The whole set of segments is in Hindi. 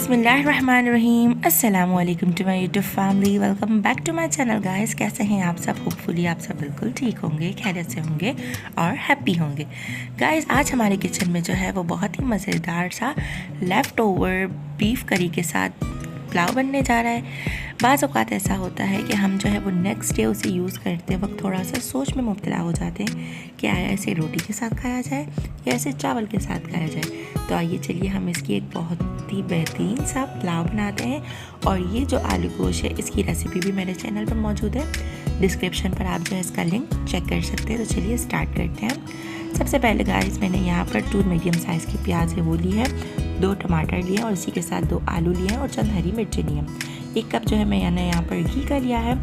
बिस्मिल्लाहिर्रहमानिर्रहीम। अस्सलाम वालेकुम to my YouTube family. Welcome back to my channel guys. कैसे हैं आप सब? होपफुली आप सब बिल्कुल ठीक होंगे, खैरियत से होंगे और हैप्पी होंगे। गाइस आज हमारे किचन में जो है वो बहुत ही मज़ेदार सा लेफ़्ट ओवर बीफ करी के साथ पुलाव बनने जा रहा है। बाज़ औक़ात ऐसा होता है कि हम जो है वो नेक्स्ट डे उसे यूज़ करते वक्त थोड़ा सा सोच में मुब्तला हो जाते हैं कि आया ऐसे रोटी के साथ खाया जाए या ऐसे चावल के साथ खाया जाए। तो आइए चलिए हम इसकी एक बहुत ही बेहतरीन सा पुलाव बनाते हैं। और ये जो आलू गोश्त है इसकी रेसिपी भी मेरे चैनल पर मौजूद है, डिस्क्रिप्शन पर आप जो है इसका लिंक चेक कर सकते हैं। तो चलिए स्टार्ट करते हैं। सबसे पहले गाइस मैंने यहाँ पर 2 मीडियम साइज़ की प्याज है वो ली है, 2 टमाटर लिए और इसी के साथ 2 आलू लिए हैं और चंद हरी मिर्ची ली हैं। 1 कप जो है मैंने यहाँ पर घी का लिया है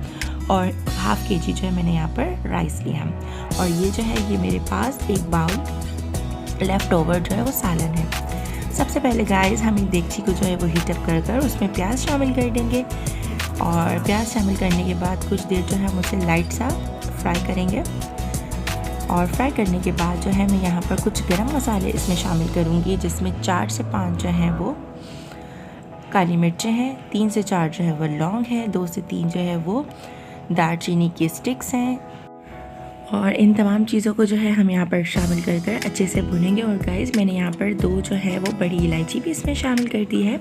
और हाफ़ केजी जो है मैंने यहाँ पर राइस लिया है। और ये जो है ये मेरे पास एक बाउल लेफ़्ट ओवर जो है वो सालन है। सबसे पहले गाइस हम एक देगची को जो है वो हीटअप कर कर उसमें प्याज शामिल कर देंगे और प्याज शामिल करने के बाद कुछ देर जो है हम उसे लाइट सा फ्राई करेंगे। और फ्राई करने के बाद जो है मैं यहाँ पर कुछ गरम मसाले इसमें शामिल करूँगी, जिसमें 4 से 5 जो हैं वो काली मिर्चें हैं, 3 से 4 जो है वो लौंग है, 2 से 3 जो है वो दालचीनी की स्टिक्स हैं। और इन तमाम चीज़ों को जो है हम यहाँ पर शामिल कर कर अच्छे से भुनेंगे। और गाइस मैंने यहाँ पर 2 जो है वो बड़ी इलायची भी इसमें शामिल कर दी है।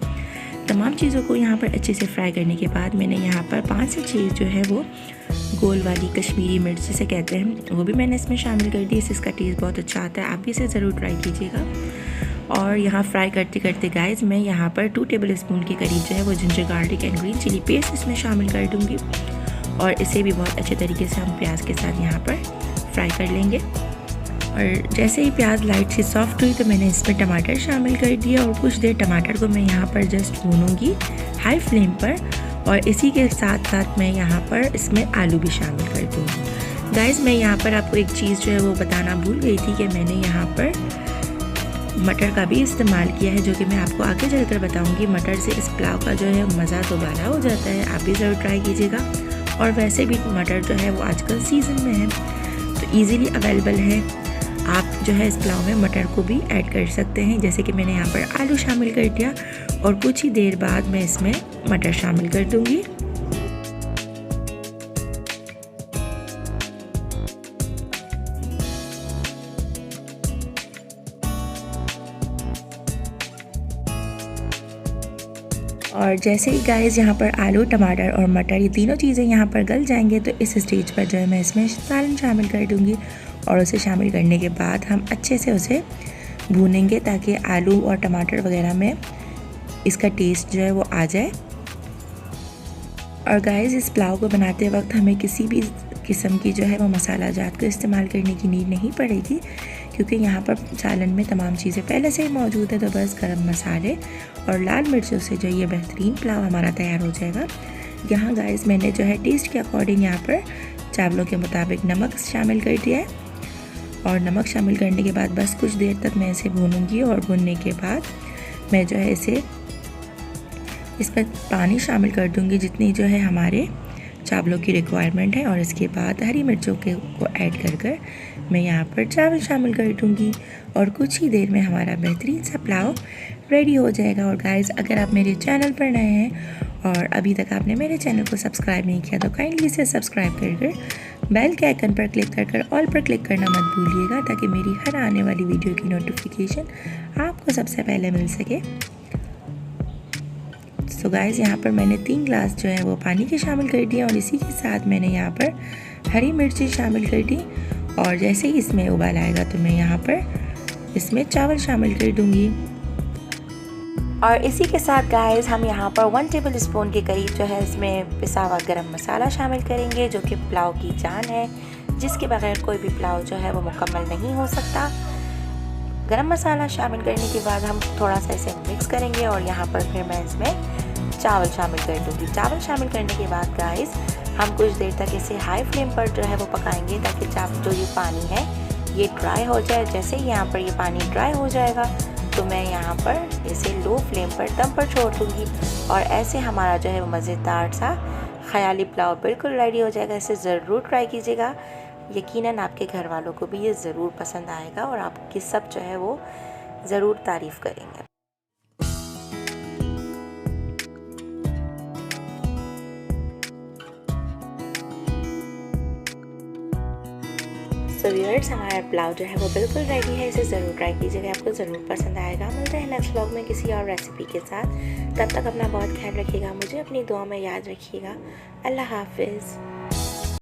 तमाम चीज़ों को यहाँ पर अच्छे से फ्राई करने के बाद मैंने यहाँ पर 5 से 6 जो है वो गोल वाली कश्मीरी मिर्च जिसे कहते हैं वो भी मैंने इसमें शामिल कर दी। इसका टेस्ट बहुत अच्छा आता है, आप भी इसे ज़रूर ट्राई कीजिएगा। और यहाँ फ्राई करते करते गाइस मैं यहाँ पर 2 टेबल स्पून के करीब जो है वो ginger garlic and green chilli paste इसमें शामिल कर दूँगी और इसे भी बहुत अच्छे तरीके से हम प्याज के साथ यहाँ पर फ्राई कर लेंगे। और जैसे ही प्याज लाइट सी सॉफ्ट हुई तो मैंने इसमें टमाटर शामिल कर दिया और कुछ देर टमाटर को मैं यहाँ पर जस्ट भूनूंगी हाई फ्लेम पर। और इसी के साथ साथ मैं यहाँ पर इसमें आलू भी शामिल कर दूँगी। गाइस मैं यहाँ पर आपको एक चीज़ जो है वो बताना भूल गई थी कि मैंने यहाँ पर मटर का भी इस्तेमाल किया है, जो कि मैं आपको आगे चलकर बताऊँगी। मटर से इस पुलाव का जो है मज़ा दोबारा हो जाता है, आप भी ज़रूर ट्राई कीजिएगा। और वैसे भी मटर जो है वो आजकल सीज़न में है तो ईज़िली अवेलेबल है, आप जो है इस पुलाव में मटर को भी ऐड कर सकते हैं। जैसे कि मैंने यहाँ पर आलू शामिल कर दिया और कुछ ही देर बाद मैं इसमें मटर शामिल कर दूँगी। और जैसे ही गाइस यहाँ पर आलू टमाटर और मटर ये तीनों चीज़ें यहाँ पर गल जाएंगे तो इस स्टेज पर जो है मैं इसमें सालन शामिल कर दूँगी। और उसे शामिल करने के बाद हम अच्छे से उसे भूनेंगे ताकि आलू और टमाटर वगैरह में इसका टेस्ट जो है वो आ जाए। और गाइस इस पुलाव को बनाते वक्त हमें किसी भी किस्म की जो है वो मसाला जात को इस्तेमाल करने की नीड नहीं पड़ेगी, क्योंकि यहाँ पर सालन में तमाम चीज़ें पहले से ही मौजूद है। तो बस गरम मसाले और लाल मिर्चों से जो ये बेहतरीन पुलाव हमारा तैयार हो जाएगा। यहाँ गाइस मैंने जो है टेस्ट के अकॉर्डिंग यहाँ पर चावलों के मुताबिक नमक शामिल कर दिया है। और नमक शामिल करने के बाद बस कुछ देर तक मैं इसे भूनूंगी और भूनने के बाद मैं जो है इस पर पानी शामिल कर दूंगी जितनी जो है हमारे चावलों की रिक्वायरमेंट है। और इसके बाद हरी मिर्चों को ऐड कर कर मैं यहाँ पर चावल शामिल कर दूँगी और कुछ ही देर में हमारा बेहतरीन सा पुलाव रेडी हो जाएगा। और गाइस अगर आप मेरे चैनल पर नए हैं और अभी तक आपने मेरे चैनल को सब्सक्राइब नहीं किया तो काइंडली इसे सब्सक्राइब कर कर बेल के आइकन पर क्लिक कर कर ऑल पर क्लिक करना मत भूलिएगा, ताकि मेरी हर आने वाली वीडियो की नोटिफिकेशन आपको सबसे पहले मिल सके। सो गाइस यहाँ पर मैंने 3 ग्लास जो है वो पानी के शामिल कर दिया और इसी के साथ मैंने यहाँ पर हरी मिर्ची शामिल कर दी। और जैसे ही इसमें उबाल आएगा तो मैं यहाँ पर इसमें चावल शामिल कर दूँगी। और इसी के साथ गाइस हम यहाँ पर 1 टेबल स्पून के करीब जो है इसमें पिसा हुआ गरम मसाला शामिल करेंगे, जो कि पुलाव की जान है, जिसके बगैर कोई भी पुलाव जो है वो मुकम्मल नहीं हो सकता। गरम मसाला शामिल करने के बाद हम थोड़ा सा इसे मिक्स करेंगे और यहाँ पर फिर मैं इसमें चावल शामिल कर दूँगी। चावल शामिल करने के बाद गाइस हम कुछ देर तक इसे हाई फ्लेम पर जो है वो पकाएंगे ताकि जो ये पानी है ये ड्राई हो जाए। जैसे ही यहाँ पर ये पानी ड्राई हो जाएगा तो मैं यहाँ पर इसे लो फ्लेम पर दम पर छोड़ दूँगी और ऐसे हमारा जो है वो मज़ेदार सा ख़याली पुलाव बिल्कुल रेडी हो जाएगा। इसे ज़रूर ट्राई कीजिएगा, यकीनन आपके घर वालों को भी ये ज़रूर पसंद आएगा और आपकी सब जो है वो ज़रूर तारीफ़ करेंगे। सो व्यूअर्स, हमारा पुलाव जो है वो बिल्कुल रेडी है। इसे ज़रूर ट्राई कीजिएगा, आपको ज़रूर पसंद आएगा। मिलते हैं नेक्स्ट व्लॉग में किसी और रेसिपी के साथ। तब तक अपना बहुत ख्याल रखिएगा, मुझे अपनी दुआ में याद रखिएगा। अल्लाह हाफिज़।